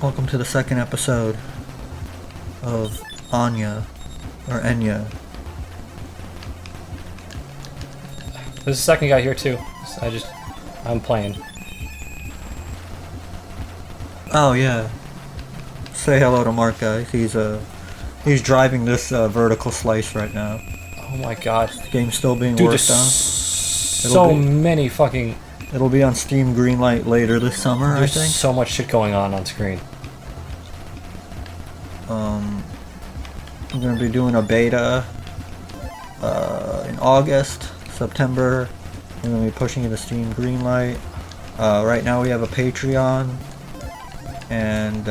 Welcome to the second episode of Anya, or Enya. There's a second guy here too. I'm playing. Oh yeah. Say hello to Mark, guys. He's driving this vertical slice right now. Oh my god. The game's still being Dude, worked there's on. so many fucking... It'll be on Steam Greenlight later this summer, There's I think. so much shit going on screen. I'm gonna be doing a beta in August, September. We're gonna be pushing it to Steam Greenlight. Right now we have a Patreon, and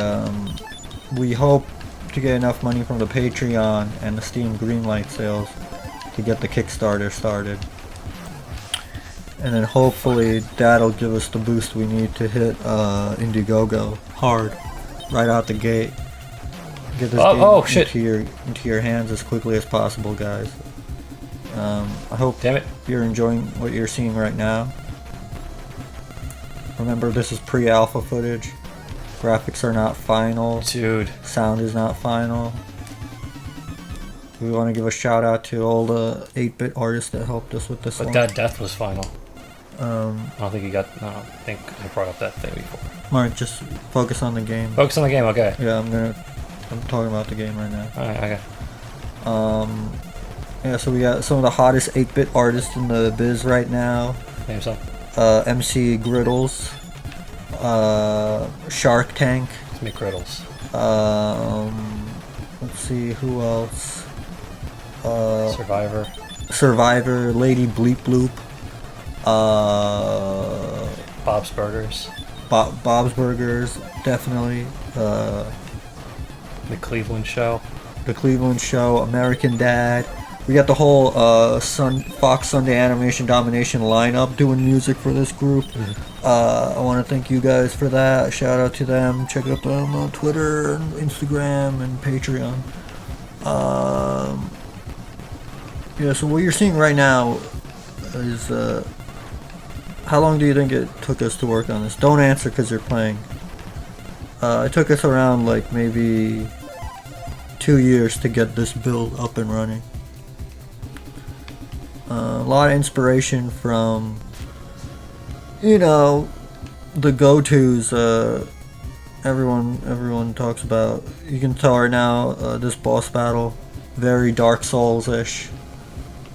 we hope to get enough money from the Patreon and the Steam Greenlight sales to get the Kickstarter started. And then hopefully that'll give us the boost we need to hit Indiegogo hard right out the gate. Get this game into your hands as quickly as possible, guys. I hope you're enjoying what you're seeing right now. Remember, this is pre-alpha footage. Graphics are not final. Dude. Sound is not final. We want to give a shout out to all the 8-bit artists that helped us with this one. But that death was final. I don't think I brought up that thing before. Mark, just focus on the game. Focus on the game, okay. Yeah, I'm talking about the game right now. Alright, okay. Yeah, so we got some of the hottest 8-bit artists in the biz right now. Name some. MC Griddles, Shark Tank. Let's make Griddles. Let's see, who else? Survivor, Lady Bleep Bloop. Bob's Burgers. Bob's Burgers, definitely. The Cleveland Show. American Dad. We got the whole Fox Sunday Animation Domination lineup doing music for this group. I want to thank you guys for that. Shout out to them. Check out them on Twitter and Instagram and Patreon. Yeah, so what you're seeing right now is... how long do you think it took us to work on this? Don't answer because you're playing. It took us around like maybe 2 years to get this build up and running. A lot of inspiration from, the go-tos everyone talks about. You can tell right now, this boss battle, very Dark Souls-ish.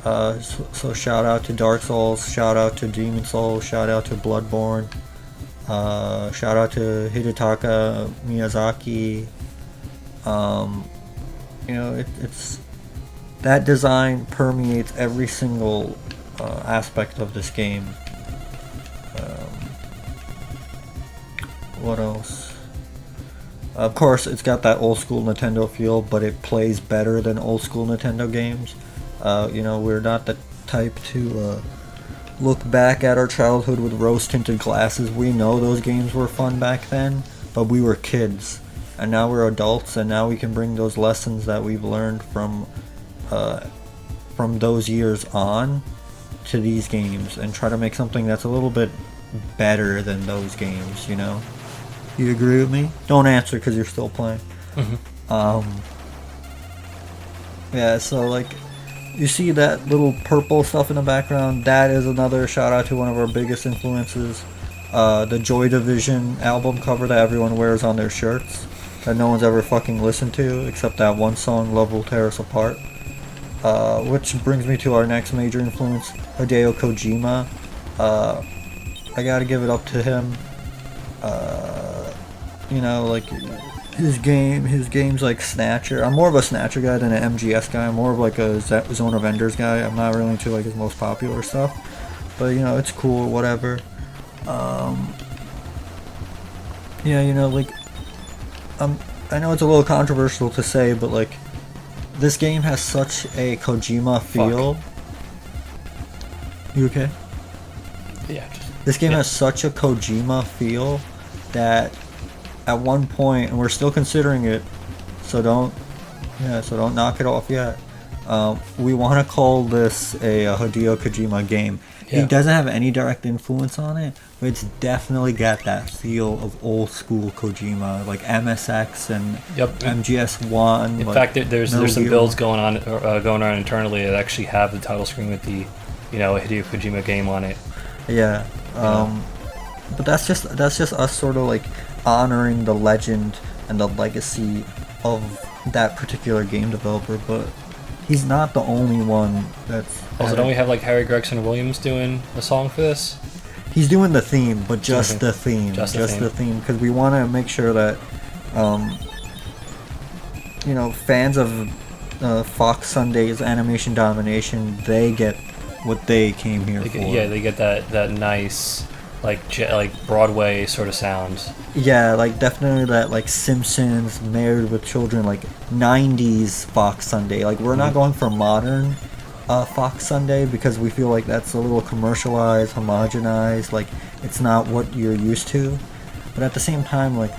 So shout out to Dark Souls, shout out to Demon Souls, shout out to Bloodborne, shout out to Hidetaka Miyazaki. It's that design permeates every single aspect of this game. What else? Of course, it's got that old school Nintendo feel, but it plays better than old school Nintendo games. We're not the type to look back at our childhood with rose-tinted glasses. We know those games were fun back then, but we were kids. And now we're adults, and now we can bring those lessons that we've learned from those years on to these games and try to make something that's a little bit better than those games, You agree with me? Don't answer because you're still playing. Yeah, so like... You see that little purple stuff in the background? That is another shout out to one of our biggest influences. The Joy Division album cover that everyone wears on their shirts. That no one's ever fucking listened to, except that one song, Love Will Tear Us Apart. Which brings me to our next major influence, Hideo Kojima. I gotta give it up to him. His games like Snatcher. I'm more of a Snatcher guy than an MGS guy. I'm more of like a Zone of Enders guy. I'm not really into like his most popular stuff, but it's cool, whatever. I know it's a little controversial to say, but like this game has such a Kojima feel. Fuck. You okay? Yeah. This game has such a Kojima feel that at one point, and we're still considering it, so don't knock it off yet. We want to call this a Hideo Kojima game. Yeah. He doesn't have any direct influence on it, but it's definitely got that feel of old school Kojima, like MSX and Yep. MGS1. In like fact, there's Metal some Gear. builds going on internally that actually have the title screen with the, Hideo Kojima game on it. Yeah. But that's just us sort of like honoring the legend and the legacy of that particular game developer, but he's not the only one that's Also, don't we have like Harry Gregson Williams doing a song for this? he's doing the theme, but just the the theme, Just the just theme. the theme, because we want to make sure that fans of Fox Sunday's Animation Domination, they get what they came here for. They get that nice like Broadway sort of sound. Yeah, like definitely that like Simpsons, Married with Children, like 90s Fox Sunday. Like we're not going for modern Fox Sunday because we feel like that's a little commercialized, homogenized, like it's not what you're used to. But at the same time, like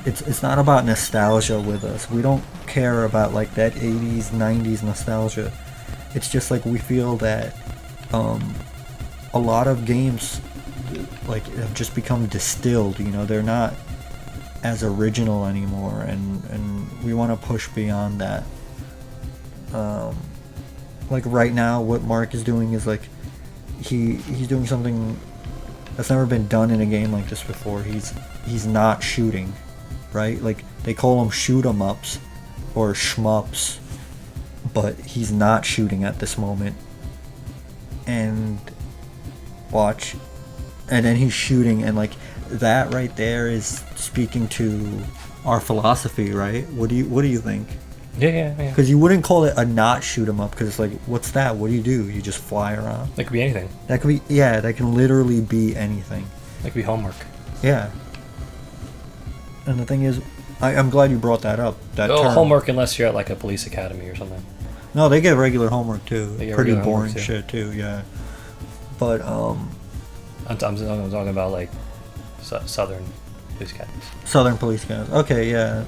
it's not about nostalgia with us. We don't care about like that 80s, 90s nostalgia. It's just like we feel that a lot of games like have just become distilled, they're not as original anymore, and we want to push beyond that. Like right now what Mark is doing is like he's doing something that's never been done in a game like this before. He's not shooting, right? Like they call them shoot 'em ups or shmups, but he's not shooting at this moment. And watch, and then he's shooting, and like that right there is speaking to our philosophy, right? What do you think? Yeah. Because you wouldn't call it a not shoot 'em up, because it's like, what's that? What do? You just fly around? That could be anything. That could be, yeah, that can literally be anything. That could be homework. Yeah. And the thing is, I'm glad you brought that up. That term. Homework unless you're at like a police academy or something. No, they get regular homework too. They get Pretty regular boring homework, too. shit too, yeah. But I'm talking about like Southern police academies. Southern Police Guys. Okay, yeah.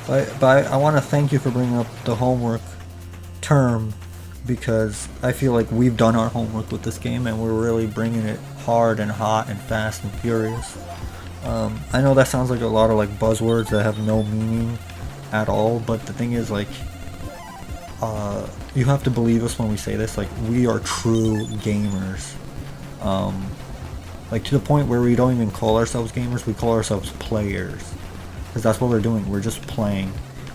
But I want to thank you for bringing up the homework term, because I feel like we've done our homework with this game and we're really bringing it hard and hot and fast and furious. I know that sounds like a lot of like buzzwords that have no meaning at all, but the thing is, like, you have to believe us when we say this. Like, we are true gamers. Like to the point where we don't even call ourselves gamers, we call ourselves players, because that's what we're doing. We're just playing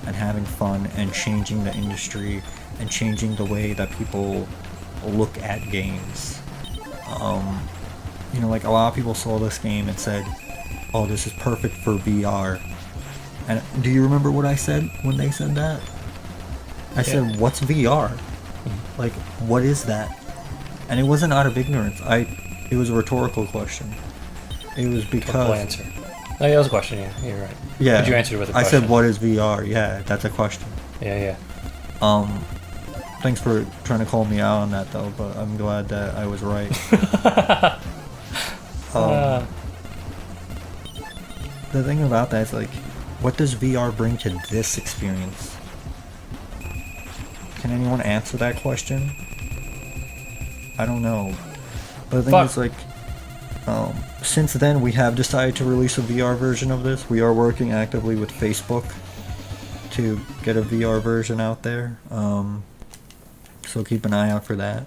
and having fun and changing the industry and changing the way that people look at games. Like a lot of people saw this game and said, oh, this is perfect for VR. And do you remember what I said when they said that? I said, what's VR? Like, what is that? And it wasn't out of ignorance. It was a rhetorical question. It was because... answer. Oh, yeah, that was a question, yeah. You're right. Yeah. But you answered it with a I question. said, what is VR? Yeah, that's a question. Yeah. Thanks for trying to call me out on that, though, but I'm glad that I was right. The thing about that is, like, what does VR bring to this experience? Can anyone answer that question? I don't know. But the thing is, like, since then we have decided to release a VR version of this. We are working actively with Facebook to get a VR version out there. So keep an eye out for that.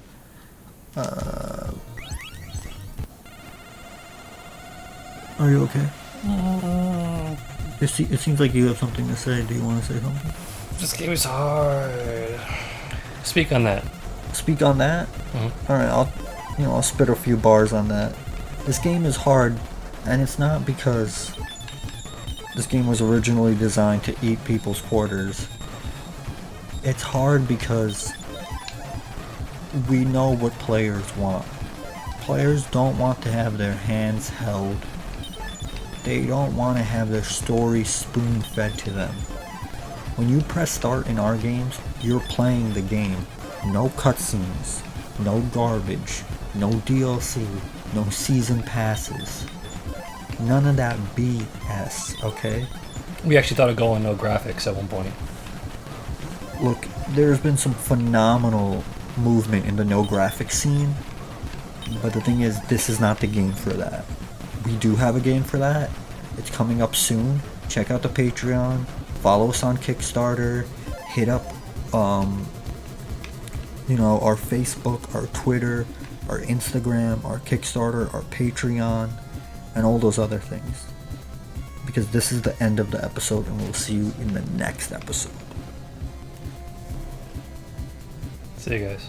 Are you okay? It seems like you have something to say. Do you want to say something? This game is hard. Speak on that. Speak on that? Mm-hmm. Alright, I'll spit a few bars on that. This game is hard, and it's not because this game was originally designed to eat people's quarters. It's hard because we know what players want. Players don't want to have their hands held. They don't want to have their story spoon-fed to them. When you press start in our games, you're playing the game. No cutscenes, no garbage, no DLC, no season passes. None of that BS, okay? We actually thought of going no graphics at one point. Look, there's been some phenomenal movement in the no graphics scene, but the thing is, this is not the game for that. We do have a game for that. It's coming up soon. Check out the Patreon, follow us on Kickstarter, hit up our Facebook, our Twitter, our Instagram, our Kickstarter, our Patreon, and all those other things. Because this is the end of the episode, and we'll see you in the next episode. See you guys.